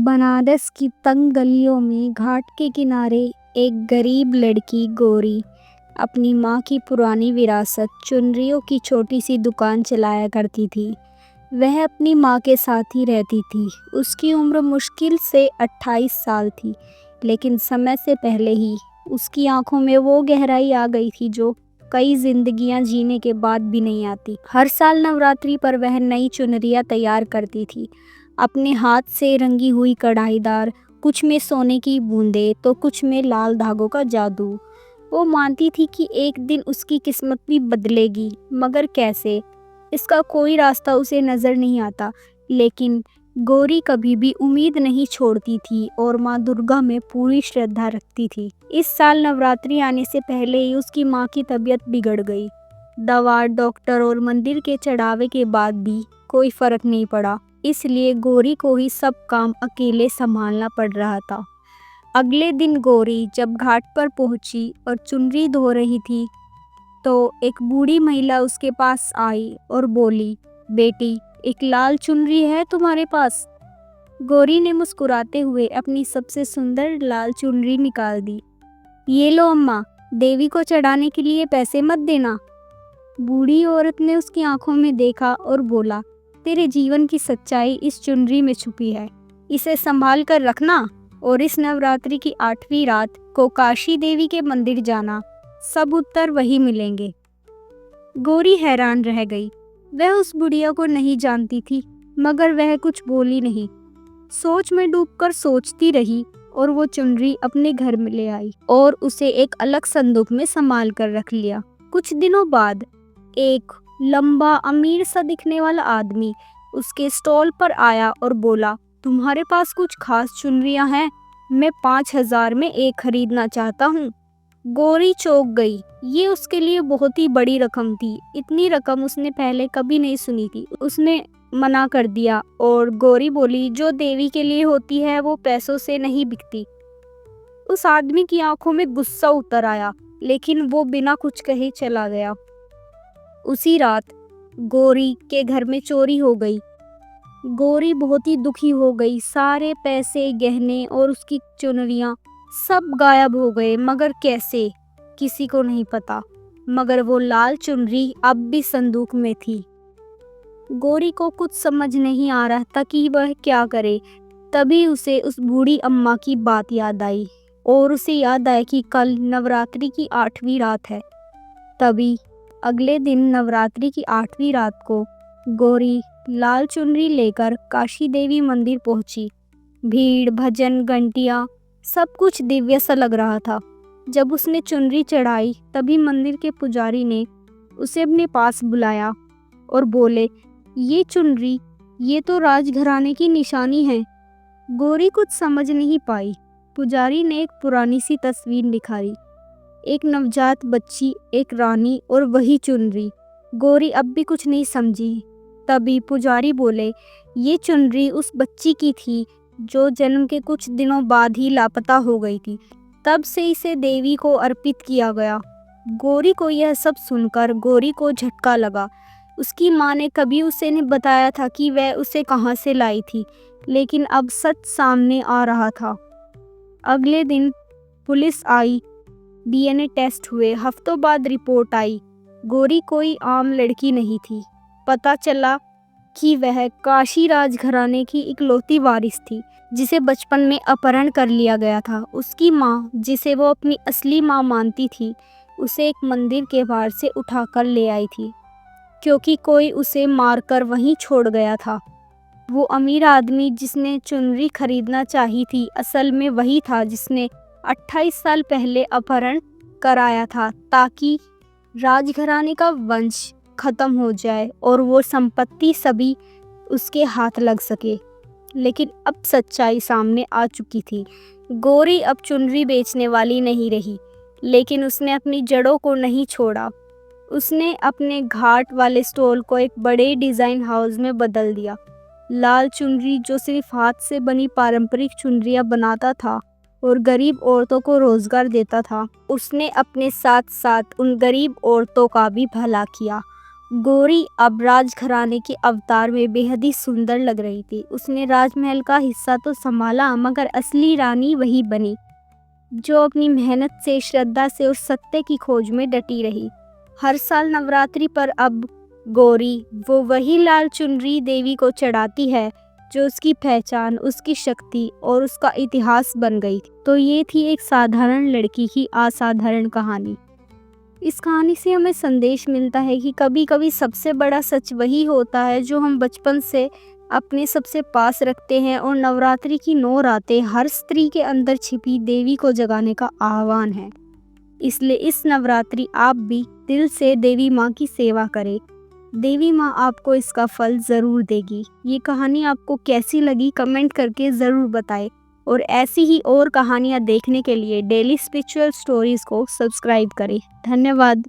बनारस की तंग गलियों में घाट के किनारे एक गरीब लड़की गौरी अपनी माँ की पुरानी विरासत चुनरियों की छोटी सी दुकान चलाया करती थी। वह अपनी माँ के साथ ही रहती थी। उसकी उम्र मुश्किल से 28 साल थी, लेकिन समय से पहले ही उसकी आंखों में वो गहराई आ गई थी जो कई जिंदगियां जीने के बाद भी नहीं आती। हर साल नवरात्रि पर वह नई चुनरियां तैयार करती थी, अपने हाथ से रंगी हुई कढ़ाईदार, कुछ में सोने की बूंदें तो कुछ में लाल धागों का जादू। वो मानती थी कि एक दिन उसकी किस्मत भी बदलेगी, मगर कैसे, इसका कोई रास्ता उसे नजर नहीं आता। लेकिन गौरी कभी भी उम्मीद नहीं छोड़ती थी और माँ दुर्गा में पूरी श्रद्धा रखती थी। इस साल नवरात्रि आने से पहले ही उसकी माँ की तबीयत बिगड़ गई। दवा, डॉक्टर और मंदिर के चढ़ावे के बाद भी कोई फर्क नहीं पड़ा, इसलिए गौरी को ही सब काम अकेले संभालना पड़ रहा था। अगले दिन गौरी जब घाट पर पहुंची और चुनरी धो रही थी तो एक बूढ़ी महिला उसके पास आई और बोली, बेटी, एक लाल चुनरी है तुम्हारे पास? गौरी ने मुस्कुराते हुए अपनी सबसे सुंदर लाल चुनरी निकाल दी। ये लो अम्मा, देवी को चढ़ाने के लिए पैसे मत देना। बूढ़ी औरत ने उसकी आंखों में देखा और बोला, तेरे जीवन की सच्चाई इस चुनरी में छुपी है, इसे संभाल कर रखना और इस नवरात्रि की 8वीं रात को काशी देवी के मंदिर जाना, सब उत्तर वही मिलेंगे। गौरी हैरान रह गई। वह उस बुढ़िया को नहीं जानती थी, मगर वह कुछ बोली नहीं। सोच में डूबकर सोचती रही और वो चुनरी अपने घर में ले आई और उसे एक अलग संदूक में संभाल कर रख लिया। कुछ दिनों बाद एक लंबा, अमीर सा दिखने वाला आदमी उसके स्टॉल पर आया और बोला, तुम्हारे पास कुछ खास चुनरियां हैं? मैं 5,000 में एक खरीदना चाहता हूँ। गौरी चौंक गई। ये उसके लिए बहुत ही बड़ी रकम थी। इतनी रकम उसने पहले कभी नहीं सुनी थी। उसने मना कर दिया और गौरी बोली, जो देवी के लिए होती है वो पैसों से नहीं बिकती। उस आदमी की आंखों में गुस्सा उतर आया, लेकिन वो बिना कुछ कहे चला गया। उसी रात गौरी के घर में चोरी हो गई। गौरी बहुत ही दुखी हो गई। सारे पैसे, गहने और उसकी चुनरियां सब गायब हो गए, मगर कैसे, किसी को नहीं पता। मगर वो लाल चुनरी अब भी संदूक में थी। गौरी को कुछ समझ नहीं आ रहा था कि वह क्या करे। तभी उसे उस बूढ़ी अम्मा की बात याद आई और उसे याद आया कि कल नवरात्रि की 8वीं रात है। तभी अगले दिन नवरात्रि की 8वीं रात को गौरी लाल चुनरी लेकर काशी देवी मंदिर पहुंची। भीड़, भजन, घंटियां, सब कुछ दिव्य सा लग रहा था। जब उसने चुनरी चढ़ाई तभी मंदिर के पुजारी ने उसे अपने पास बुलाया और बोले, ये चुनरी, ये तो राजघराने की निशानी है। गौरी कुछ समझ नहीं पाई। पुजारी ने एक पुरानी सी तस्वीर दिखाई, एक नवजात बच्ची, एक रानी और वही चुनरी। गौरी अब भी कुछ नहीं समझी। तभी पुजारी बोले, ये चुनरी उस बच्ची की थी जो जन्म के कुछ दिनों बाद ही लापता हो गई थी। तब से इसे देवी को अर्पित किया गया। गौरी को यह सब सुनकर गौरी को झटका लगा। उसकी माँ ने कभी उसे नहीं बताया था कि वह उसे कहाँ से लाई थी, लेकिन अब सच सामने आ रहा था। अगले दिन पुलिस आई, डीएनए टेस्ट हुए। हफ्तों बाद रिपोर्ट आई। गौरी कोई आम लड़की नहीं थी। पता चला कि वह काशी राजघराने की इकलौती वारिस थी, जिसे बचपन में अपहरण कर लिया गया था। उसकी माँ, जिसे वो अपनी असली माँ मानती थी, उसे एक मंदिर के बाहर से उठाकर ले आई थी, क्योंकि कोई उसे मारकर वहीं छोड़ गया था। वो अमीर आदमी जिसने चुनरी खरीदना चाही थी, असल में वही था जिसने 28 साल पहले अपहरण कराया था, ताकि राजघराने का वंश खत्म हो जाए और वो संपत्ति सभी उसके हाथ लग सके। लेकिन अब सच्चाई सामने आ चुकी थी। गौरी अब चुनरी बेचने वाली नहीं रही, लेकिन उसने अपनी जड़ों को नहीं छोड़ा। उसने अपने घाट वाले स्टॉल को एक बड़े डिज़ाइन हाउस में बदल दिया। लाल चुनरी, जो सिर्फ हाथ से बनी पारंपरिक चुनरियां बनाता था और गरीब औरतों को रोजगार देता था, उसने अपने साथ साथ उन गरीब औरतों का भी भला किया गौरी अब राजघराने के अवतार में बेहद ही सुंदर लग रही थी। उसने राजमहल का हिस्सा तो संभाला, मगर असली रानी वही बनी जो अपनी मेहनत से, श्रद्धा से और सत्य की खोज में डटी रही। हर साल नवरात्रि पर अब गौरी वो वही लाल चुनरी देवी को चढ़ाती है जो उसकी पहचान, उसकी शक्ति और उसका इतिहास बन गई थी। तो ये थी एक साधारण लड़की की असाधारण कहानी। इस कहानी से हमें संदेश मिलता है कि कभी कभी सबसे बड़ा सच वही होता है जो हम बचपन से अपने सबसे पास रखते हैं। और नवरात्रि की 9 रातें हर स्त्री के अंदर छिपी देवी को जगाने का आह्वान है। इसलिए इस नवरात्रि आप भी दिल से देवी माँ की सेवा करें। देवी माँ आपको इसका फल ज़रूर देगी। ये कहानी आपको कैसी लगी कमेंट करके ज़रूर बताएं। और ऐसी ही और कहानियाँ देखने के लिए डेली स्पिरिचुअल स्टोरीज़ को सब्सक्राइब करें। धन्यवाद।